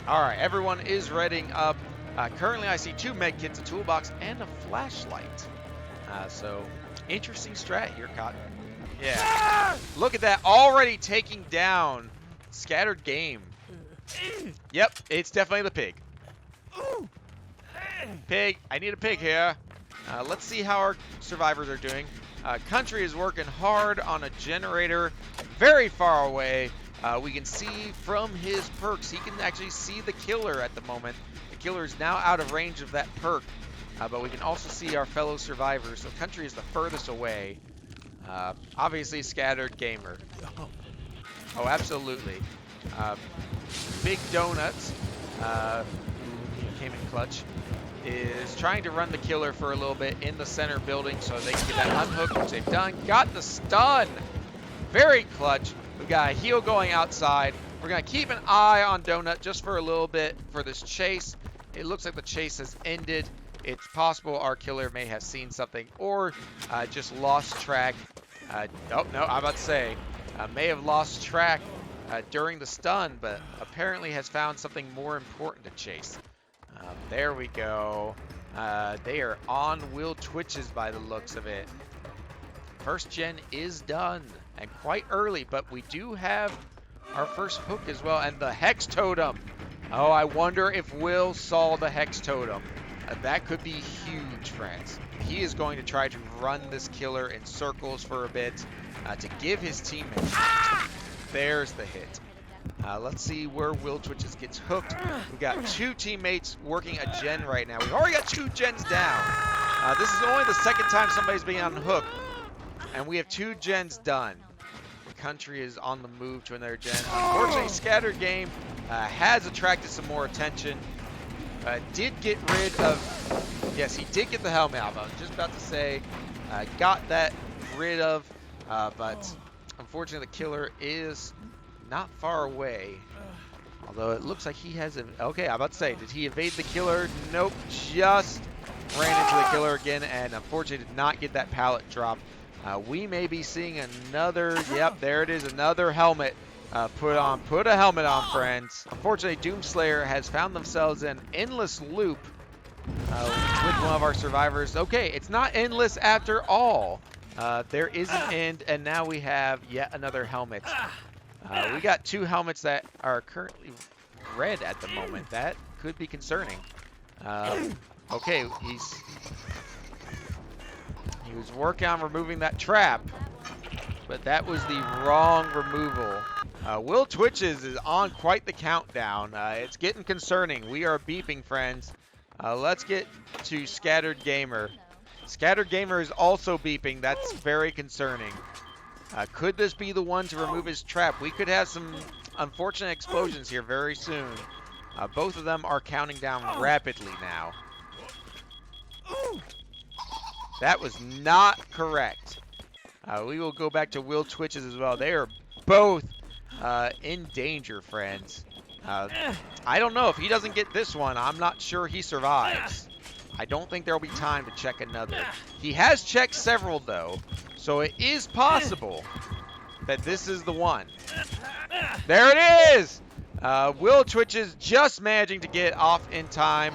All right, everyone is readying up. Currently, I see 2 med kits, a toolbox, and a flashlight. So, interesting strat here, Cotton. Yeah. Look at that, already taking down Scattered Game. Yep, it's definitely the pig. Pig, I need a pig here. Let's see how our survivors are doing. Country is working hard on a generator very far away. We can see from his perks, he can actually see the killer at the moment. The killer is now out of range of that perk, but we can also see our fellow survivors. So Country is the furthest away. Obviously, Scattered Gamer. Oh, absolutely. Big Donuts, who came in clutch, is trying to run the killer for a little bit in the center building so they can get that unhooked, which they've done. Got the stun. Very clutch. We've got a heal going outside. We're going to keep an eye on Donut just for a little bit for this chase. It looks like the chase has ended. It's possible our killer may have seen something or just lost track. Oh, no, I'm about to say, may have lost track during the stun, but apparently has found something more important to chase. There we go. They are on Will Twitches by the looks of it. First gen is done, and quite early, but we do have our first hook as well, and the Hex Totem. Oh, I wonder if Will saw the Hex Totem. That could be huge, friends. He is going to try to run this killer in circles for a bit to give his teammates. There's the hit. Let's see where Will Twitches gets hooked. We've got 2 teammates working a gen right now. We've already got 2 gens down. This is only the second time somebody's been on hook, and we have 2 gens done. The Country is on the move to another gen. Unfortunately, Scattered Game has attracted some more attention. Did get rid of, yes, he did get the helmet out. I was just about to say, got that rid of, but unfortunately the killer is not far away. Although it looks like he has a, okay, I'm about to say, did he evade the killer? Nope, just ran into the killer again, and unfortunately did not get that pallet drop. We may be seeing another, yep, there it is, another helmet. Put a helmet on, friends. Unfortunately, Doomslayer has found themselves in endless loop with one of our survivors. Okay, it's not endless after all. There is an end, and now we have yet another helmet. We got 2 helmets that are currently red at the moment. That could be concerning. Okay, he was working on removing that trap, but that was the wrong removal. Will Twitches is on quite the countdown. It's getting concerning. We are beeping, friends. Let's get to Scattered Gamer. Scattered Gamer is also beeping. That's very concerning. Could this be the one to remove his trap? We could have some unfortunate explosions here very soon. Both of them are counting down rapidly now. That was not correct. We will go back to Will Twitches as well. They are both in danger, friends. I don't know if he doesn't get this one. I'm not sure he survives. I don't think there will be time to check another. He has checked several, though, so it is possible that this is the one. There it is! Will Twitches just managing to get off in time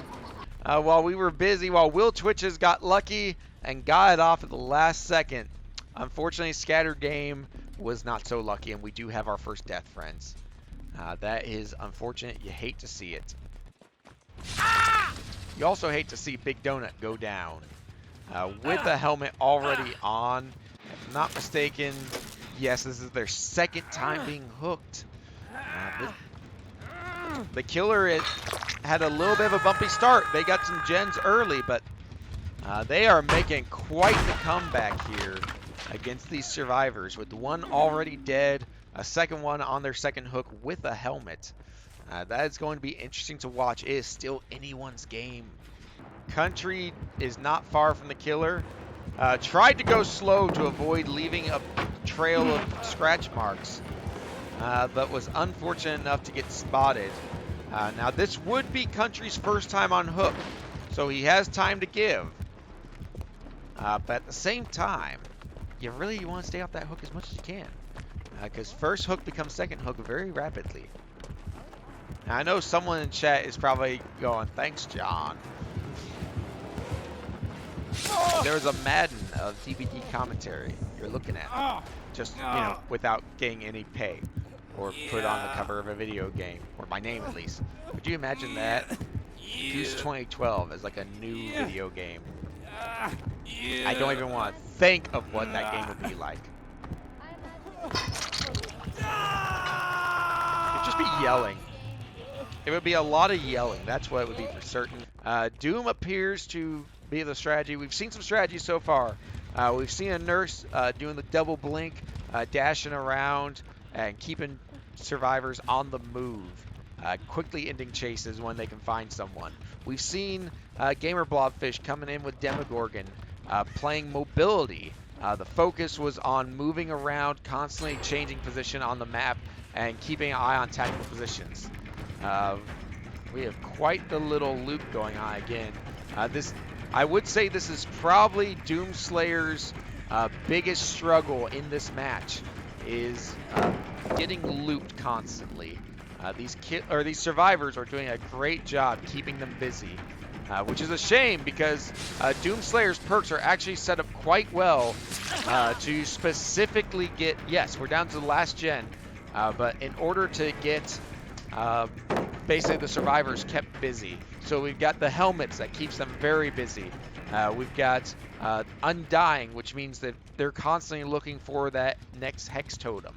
while we were busy, while Will Twitches got lucky and got it off at the last second. Unfortunately, Scattered Game was not so lucky, and we do have our first death, friends. That is unfortunate. You hate to see it. You also hate to see Big Donut go down. With the helmet already on, if I'm not mistaken, yes, this is their second time being hooked. The killer had a little bit of a bumpy start. They got some gens early, but they are making quite the comeback here against these survivors, with one already dead, a second one on their second hook with a helmet. That is going to be interesting to watch. It is still anyone's game. Country is not far from the killer. Tried to go slow to avoid leaving a trail of scratch marks, but was unfortunate enough to get spotted. Now this would be Country's first time on hook, so he has time to give. But at the same time, you really want to stay off that hook as much as you can, because first hook becomes second hook very rapidly. Now, I know someone in chat is probably going, thanks, John. There was a Madden of DVD commentary you're looking at. Just, you know, without getting any pay. Or put on the cover of a video game. Or my name, at least. Would you imagine that? Goose 2012 as like a new video game. I don't even want to think of what that game would be like. It'd just be yelling. It would be a lot of yelling. That's what it would be for certain. Doom appears to be the strategy. We've seen some strategies so far. We've seen a nurse doing the double blink, dashing around, and keeping survivors on the move. Quickly ending chases when they can find someone. We've seen Gamer Blobfish coming in with Demogorgon, playing mobility. The focus was on moving around, constantly changing position on the map, and keeping an eye on tactical positions. We have quite the little loop going on again. I would say this is probably Doomslayer's biggest struggle in this match, is getting looped constantly. These survivors are doing a great job keeping them busy, which is a shame because Doomslayer's perks are actually set up quite well to specifically get, yes, we're down to the last gen, but in order to get basically the survivors kept busy. So we've got the helmets that keeps them very busy. We've got Undying, which means that they're constantly looking for that next Hex Totem.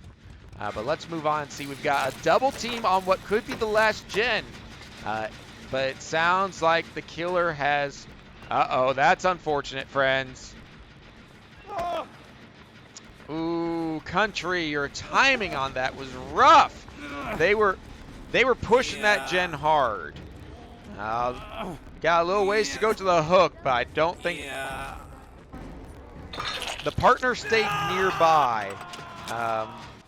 But let's move on and see. We've got a double team on what could be the last gen. But it sounds like the killer has... Uh-oh, that's unfortunate, friends. Ooh, Country, your timing on that was rough. They were pushing that gen hard. Got a little ways to go to the hook, but I don't think... The partner stayed nearby.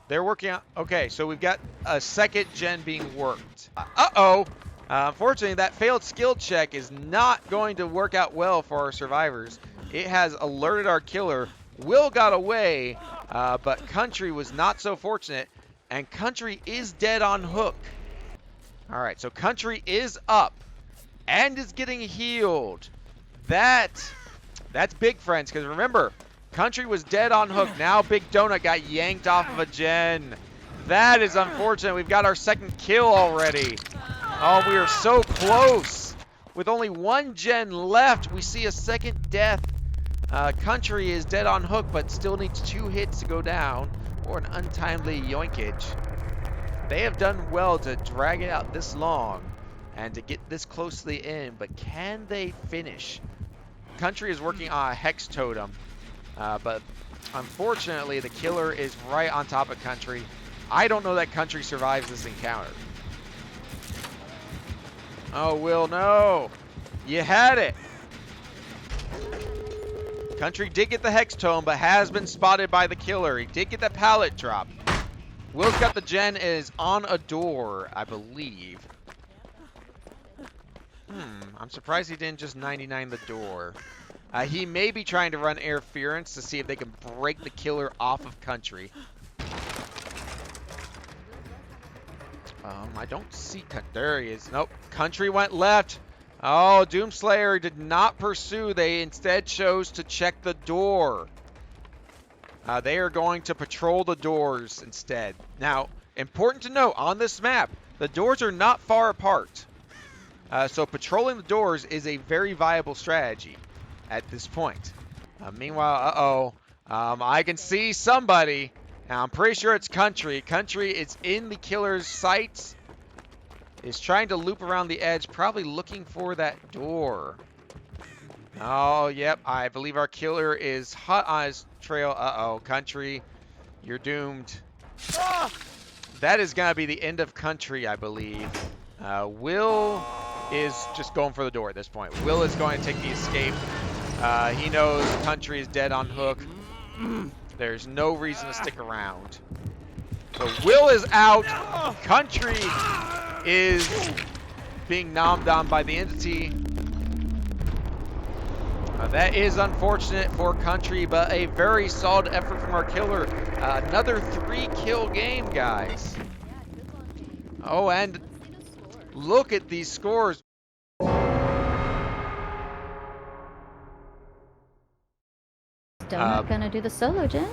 They're working on... Okay, so we've got a second gen being worked. Uh-oh. Unfortunately, that failed skill check is not going to work out well for our survivors. It has alerted our killer. Will got away, but Country was not so fortunate. And Country is dead on hook. All right, so Country is up and is getting healed. That's big, friends, because remember, Country was dead on hook. Now Big Donut got yanked off of a gen. That is unfortunate. We've got our second kill already. Oh, we are so close. With only one gen left, we see a second death. Country is dead on hook, but still needs 2 hits to go down, or an untimely yoinkage. They have done well to drag it out this long and to get this close to the end, but can they finish? Country is working on a Hex Totem, but unfortunately the killer is right on top of Country. I don't know that Country survives this encounter. Oh, Will, no. You had it. Country did get the Hex Totem, but has been spotted by the killer. He did get that pallet drop. Will's got the gen, is on a door, I believe. I'm surprised he didn't just 99 the door. He may be trying to run interference to see if they can break the killer off of Country. I don't see... There he is. Nope. Country went left. Oh, Doomslayer did not pursue. They instead chose to check the door. They are going to patrol the doors instead. Now, important to note, on this map, the doors are not far apart. So patrolling the doors is a very viable strategy at this point. Meanwhile, I can see somebody. Now, I'm pretty sure it's Country. Country is in the killer's sights. Is trying to loop around the edge, probably looking for that door. Oh, yep. I believe our killer is hot on his trail. Uh-oh, Country, you're doomed. That is going to be the end of Country, I believe. Will is just going for the door at this point. Will is going to take the escape. He knows Country is dead on hook. There's no reason to stick around. So Will is out. Country is being nommed on by the entity. That is unfortunate for Country, but a very solid effort from our killer. Another 3-kill game, guys. Oh, and Look at these scores. Donut gonna do the solo gen?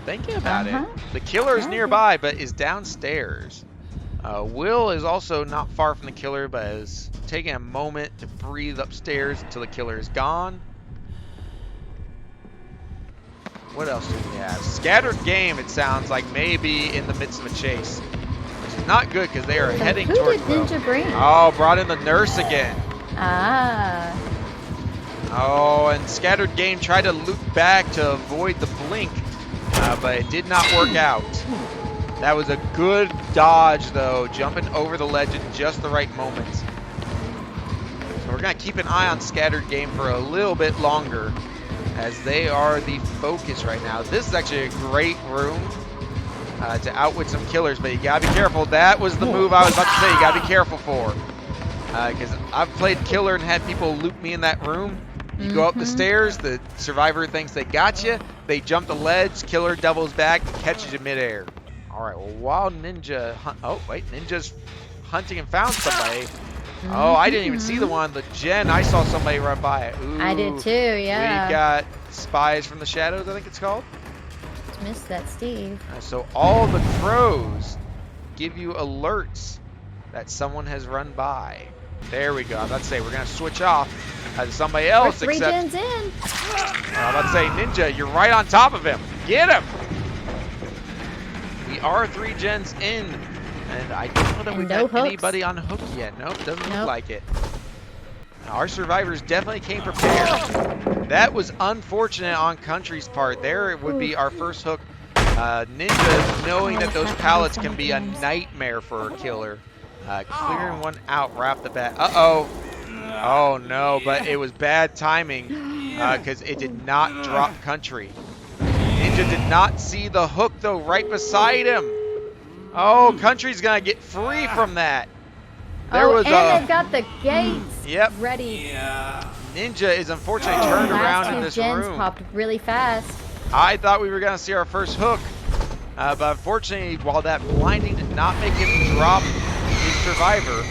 Thinking about it. The killer is nearby, but is downstairs. Will is also not far from the killer, but is taking a moment to breathe upstairs until the killer is gone. What else do we have? Scattered Game, it sounds like, maybe in the midst of a chase. Which is not good because they are heading towards Will. Who did Ninja bring? Oh, brought in the nurse again. Ah. Oh, and Scattered Game tried to loop back to avoid the blink, but it did not work out. That was a good dodge, though, jumping over the ledge at just the right moment. So we're going to keep an eye on Scattered Game for a little bit longer, as they are the focus right now. This is actually a great room to outwit some killers, but you got to be careful. That was the move I was about to say you got to be careful for. Because I've played killer and had people loop me in that room. You go up the stairs, the survivor thinks they got you, they jump the ledge, killer doubles back and catches you midair. All right, well, while Ninja Ninja's hunting and found somebody. Oh, I didn't even see the one. The Jen, I saw somebody run by it. Ooh, I did too, yeah. We got Spies from the Shadows, I think it's called. Just missed that, Steve. So all the crows give you alerts that someone has run by. There we go. I'm about to say we're gonna switch off to somebody else. We're 3 gens in. I'm about to say, Ninja, you're right on top of him. Get him. We are 3 gens in, and I don't know that we've got anybody on hook yet. Nope, doesn't look like it. Our survivors definitely came prepared. That was unfortunate on Country's part. There would be our first hook. Ninja, knowing that those pallets can be a nightmare for a killer. Clearing one out right off the bat. Uh-oh. Oh, no, but it was bad timing because it did not drop Country. Ninja did not see the hook, though, right beside him. Oh, Country's going to get free from that. They've got the gates ready. Ninja is unfortunately turned around in this room. Last 2 gens popped really fast. I thought we were going to see our first hook. But unfortunately, while that blinding did not make him drop his survivor,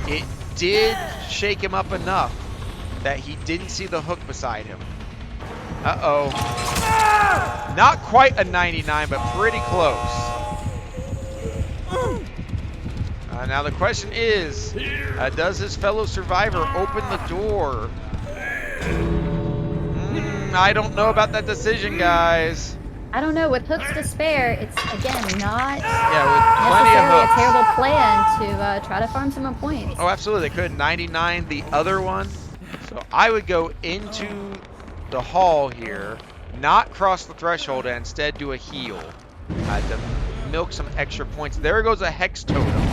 it did shake him up enough that he didn't see the hook beside him. Uh-oh. Not quite a 99, but pretty close. Now the question is, does his fellow survivor open the door? I don't know about that decision, guys. I don't know. With hooks to spare, it's, again, not necessarily a terrible plan to try to farm some more points. Oh, absolutely. They could 99 the other one. So I would go into the hall here, not cross the threshold, and instead do a heal to milk some extra points. There goes a Hex Totem.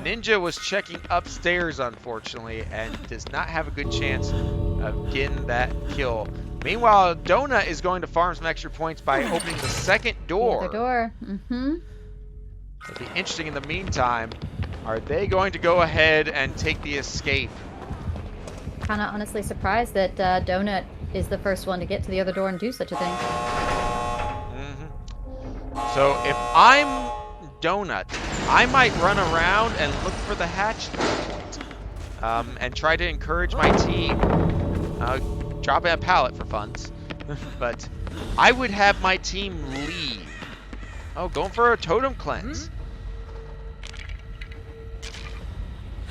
Ninja was checking upstairs, unfortunately, and does not have a good chance of getting that kill. Meanwhile, Donut is going to farm some extra points by opening the second door. The door. It'll be interesting in the meantime. Are they going to go ahead and take the escape? Kind of honestly surprised that Donut is the first one to get to the other door and do such a thing. So if I'm Donut, I might run around and look for the hatch point, and try to encourage my team. Dropping a pallet for funds. But I would have my team leave. Oh, going for a totem cleanse.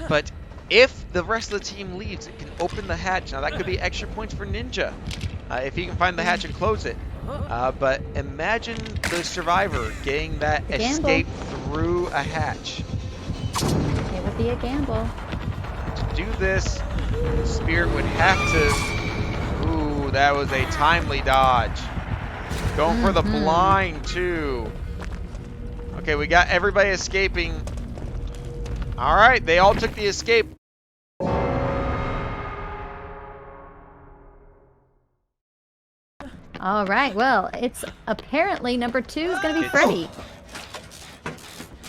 But if the rest of the team leaves, it can open the hatch. Now that could be extra points for Ninja, if he can find the hatch and close it. But imagine the survivor getting that escape through a hatch. It would be a gamble. To do this, the Spirit would have to... Ooh, that was a timely dodge. Going for the blind, too. Okay, we got everybody escaping. All right, they all took the escape. All right, well, it's apparently number 2 is going to be Freddy.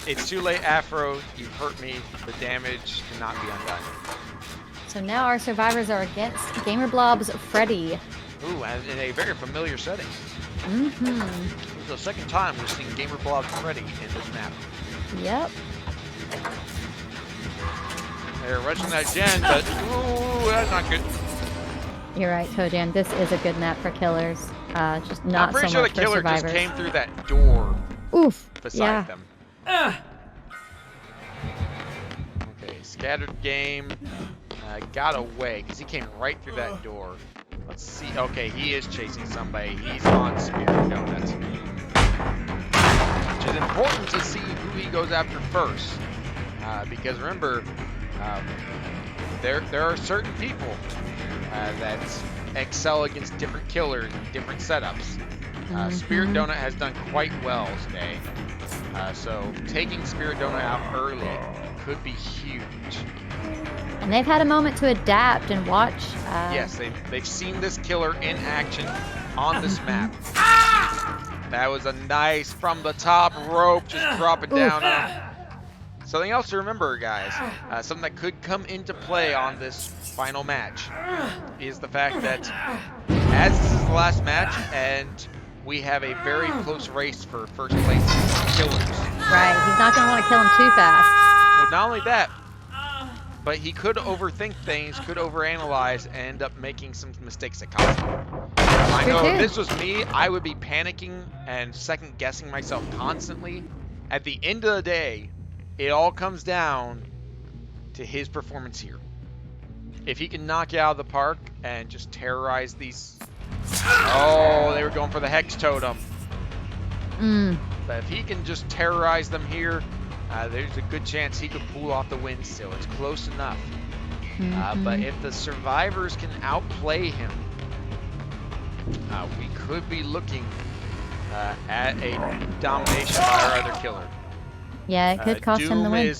It's too late, Afro. You've hurt me. The damage cannot be undone. So now our survivors are against GamerBlob's Freddy. Ooh, and in a very familiar setting. This is the second time we've seen GamerBlob's Freddy in this map. Yep. They're rushing that gen, but ooh, that's not good. You're right, ToeJam. This is a good map for killers. Just not I'm pretty so sure the much for killer survivors. just came through that door Oof. beside Yeah. them. Okay, scattered game. Got away because he came right through that door. Let's see. Okay, he is chasing somebody. He's on Spirit Donuts. Which is important to see who he goes after first. Because remember, there are certain people that excel against different killers and different setups. Spirit Donut has done quite well today. So taking Spirit Donut out early could be huge. And they've had a moment to adapt and watch. Yes, they've seen this killer in action on this map. That was a nice from the top rope, just drop it down. Something else to remember, guys, something that could come into play on this final match is the fact that as this is the last match and we have a very close race for first place killers. Right, he's not going to want to kill him too fast. Well, not only that, but he could overthink things, could overanalyze, and end up making some mistakes that cost him. I know if this was me, I would be panicking and second guessing myself constantly. At the end of the day, it all comes down to his performance here. If he can knock it out of the park and just terrorize these... Oh, they were going for the Hex Totem. But if he can just terrorize them here, there's a good chance he could pull off the win still. It's close enough. But if the survivors can outplay him, we could be looking at a domination by our other killer. Yeah, it could cost him the win.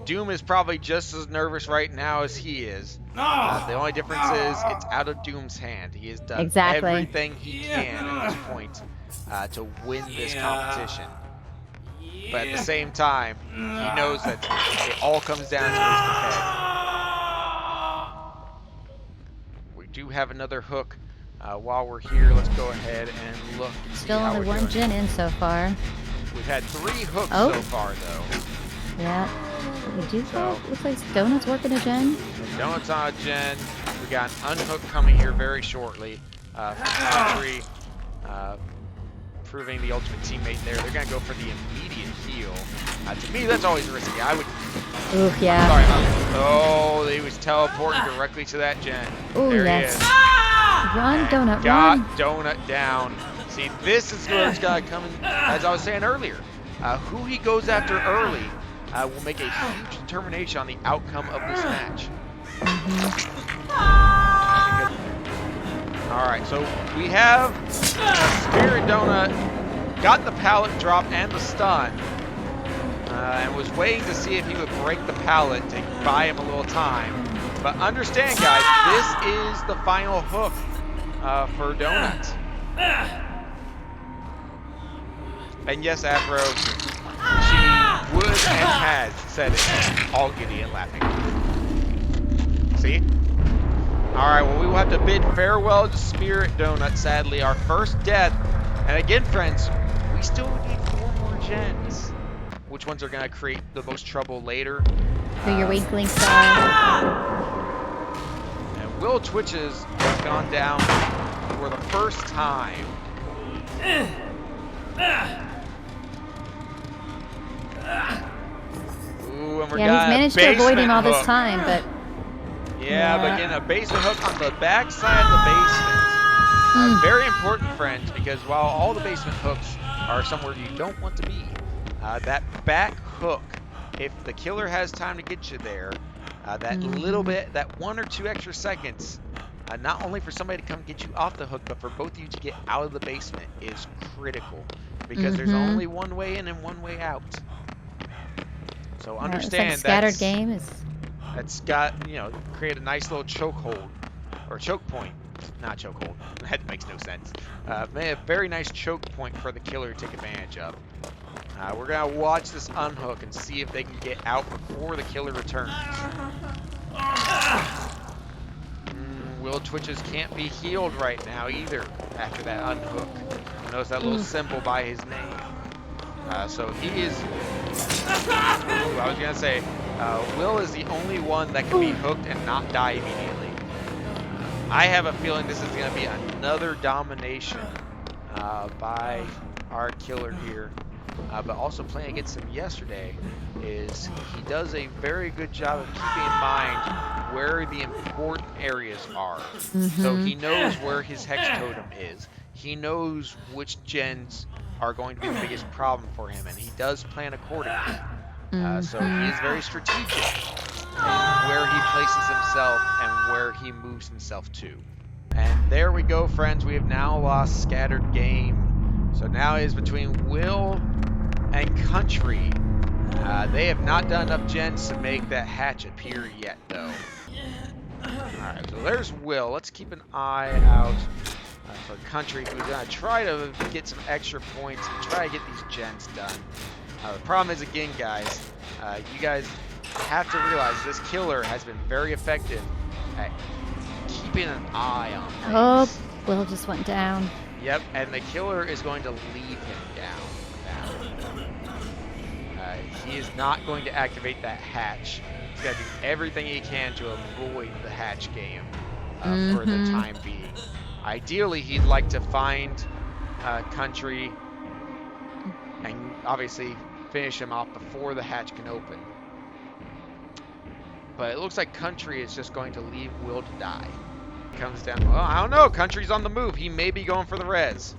Doom is probably just as nervous right now as he is. The only difference is it's out of Doom's hand. He has done everything he can at this point to win this competition. But at the same time, he knows that it all comes down to his head. We do have another hook. While we're here, let's go ahead and look. Still only one gen in so far. We've had 3 hooks so far, though. Yeah. We do have, looks like Donut's working a gen. Donut's on a gen. We got an unhook coming here very shortly. From Country, proving the ultimate teammate there. They're going to go for the immediate heal. To me, that's always risky. I would... Ooh, yeah. Sorry. Oh, he was teleporting directly to that gen. Ooh, there yes. he is. Run, Donut, got run. Donut down. See, this is where it's got to come in, as I was saying earlier. Who he goes after early will make a huge determination on the outcome of this match. All right, so we have Spirit Donut got the pallet drop and the stun, and was waiting to see if he would break the pallet to buy him a little time. But understand, guys, this is the final hook for Donut. And yes, Afro, she would and has said it, all giddy and laughing. See? Alright, well, we will have to bid farewell to Spirit Donut, sadly. Our first death. And again, friends, we still need 4 more gens. Which ones are going to create the most trouble later? Do your weakling style. And Will Twitches has gone down for the first time. Ooh, and Yeah, he's managed to avoid him all this time, but... Yeah, but getting a basement hook on the back side of the basement. Very important, friends, because while all the basement hooks are somewhere you don't want to be, that back hook, if the killer has time to get you there, that little bit, that 1 or 2 extra seconds, not only for somebody to come get you off the hook, but for both of you to get out of the basement is critical. Because there's only one way in and one way out. So understand like scattered game is... That's got, you know, create a nice little chokehold. Or choke point. Not chokehold. That makes no sense. A very nice choke point for the killer to take advantage of. We're going to watch this unhook and see if they can get out before the killer returns. Will Twitches can't be healed right now either after that unhook. Notice that little symbol by his name. So he is... I was going to say, Will is the only one that can be hooked and not die immediately. I have a feeling this is going to be another domination by our killer here. But also playing against him yesterday is he does a very good job of keeping in mind where the important areas are. So he knows where his hex totem is. He knows which gens are going to be the biggest problem for him, and he does plan accordingly. So he is very strategic in where he places himself and where he moves himself to. And there we go, friends. We have now lost Scattered Game. So now it is between Will and Country. They have not done enough gens to make that hatch appear yet, though. Alright, so there's Will. Let's keep an eye out for Country, who's going to try to get some extra points and try to get these gens done. The problem is, again, guys, you guys have to realize this killer has been very effective at keeping an eye on things. Oh, Will just went down. Yep, and the killer is going to leave him down now. He is not going to activate that hatch. He's got to do everything he can to avoid the hatch game for the time being. Ideally, he'd like to find Country and obviously finish him off before the hatch can open. But it looks like Country is just going to leave Will to die. Comes down. Well, I don't know. Country's on the move. He may be going for the res.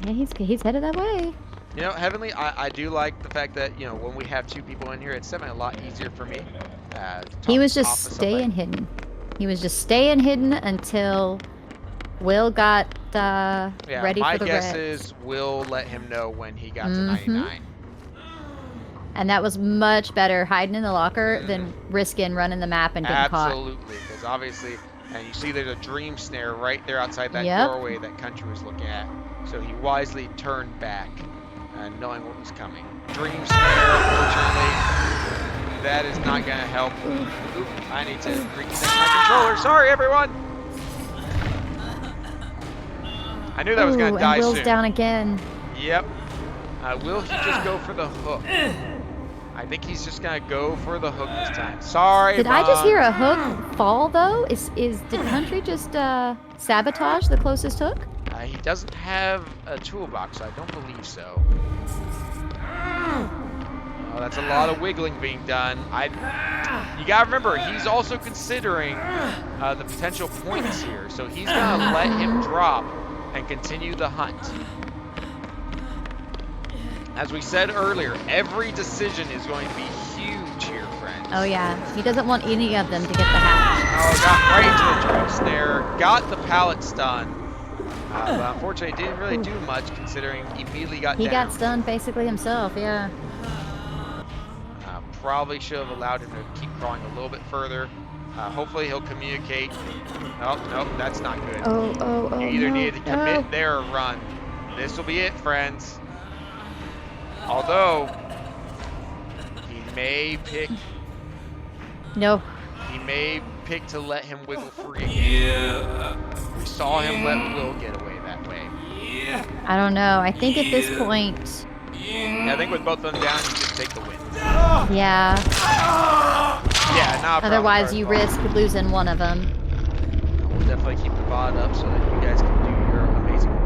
Yeah, he's headed that way. You know, Heavenly, I do like the fact that, you know, when we have two people in here, it's definitely a lot easier for me. He was just staying hidden. He was just staying hidden until Will got ready for the res. My guess is Will let him know when he got to 99. And that was much better hiding in the locker than risking running the map and getting caught. Absolutely, because obviously, and you see there's a dream snare right there outside that doorway that Country was looking at. So he wisely turned back, knowing what was coming. Dream snare, unfortunately, that is not going to help. Oop, I need to reconnect my controller. Sorry, everyone. I knew that was going to die Will's soon. down again. Yep. Will he just go for the hook? I think he's just gonna go for the hook this time. Sorry, Did I just hear a hook fall though? Did Country just sabotage the closest hook? He doesn't have a toolbox, so I don't believe so. Oh, that's a lot of wiggling being done. You gotta remember, he's also considering the potential points here, so he's gonna let him drop and continue the hunt. As we said earlier, every decision is going to be huge here, friends. Oh yeah, he doesn't want any of them to get the hatch. Oh, got right into the dream snare, got the pallet stun. But unfortunately, didn't really do much considering he immediately got down. He got stunned basically himself, yeah. Probably should have allowed him to keep crawling a little bit further. Hopefully he'll communicate. Oh, nope, that's not good. Oh, you either needed to commit there or run. This will be it, friends. Although, he may pick... No. He may pick to let him wiggle free. Yeah. We saw him let Will get away that way. I don't know. I think at this point... Yeah, I think with both of them down, you just take the win. Yeah. Yeah, not a Otherwise, you risk losing one of them. We'll definitely keep the VOD up so that you guys can do your amazing work.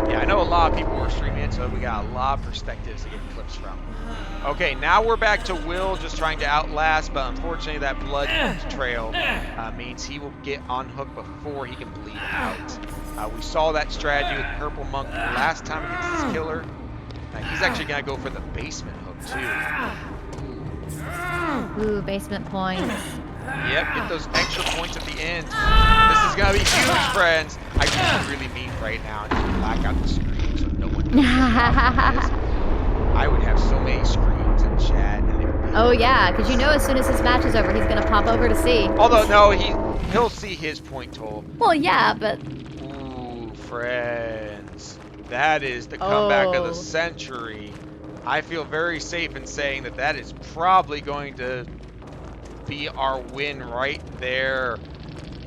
Yeah, I know a lot of people were streaming it, so we got a lot of perspectives to get clips from. Okay, now we're back to Will just trying to outlast, but unfortunately that blood trail means he will get unhooked before he can bleed out. We saw that strategy with Purple Monk last time against this killer. He's actually going to go for the basement hook, too. Ooh, basement points. Yep, get those extra points at the end. This is going to be huge, friends. I can be really mean right now and just black out the screen so no one knows what the is. I would have so many screens in chat. And it would be Oh, yeah, because you know as soon as this match is over, he's going to pop over to see. Although, no, he'll see his point total. Well, yeah, but... Ooh, friends. That is the comeback of the century. I feel very safe in saying that that is probably going to be our win right there.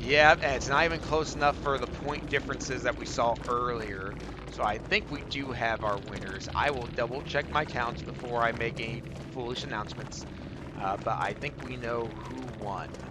Yeah, and it's not even close enough for the point differences that we saw earlier. So I think we do have our winners. I will double check my counts before I make any foolish announcements. But I think we know who won.